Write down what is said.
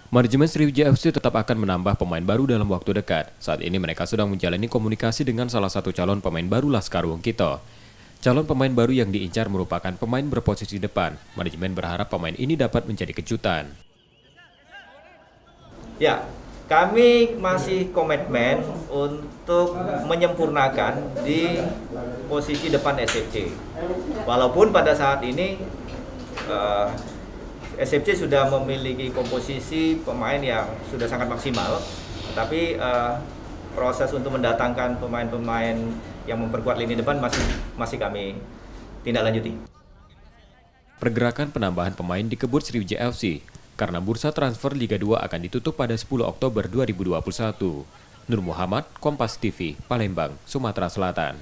Manajemen Sriwijaya FC tetap akan menambah pemain baru dalam waktu dekat. Saat ini mereka sedang menjalani komunikasi dengan salah satu calon pemain baru Laskar Wongkito. Calon pemain baru yang diincar merupakan pemain berposisi depan. Manajemen berharap pemain ini dapat menjadi kejutan. Ya, kami masih komitmen untuk menyempurnakan di posisi depan SFC. Walaupun pada saat ini SFC sudah memiliki komposisi pemain yang sudah sangat maksimal, tapi proses untuk mendatangkan pemain-pemain yang memperkuat lini depan masih kami tindak lanjuti. Pergerakan penambahan pemain dikebut Sriwijaya FC karena bursa transfer Liga 2 akan ditutup pada 10 Oktober 2021. Nur Muhammad, Kompas TV, Palembang, Sumatera Selatan.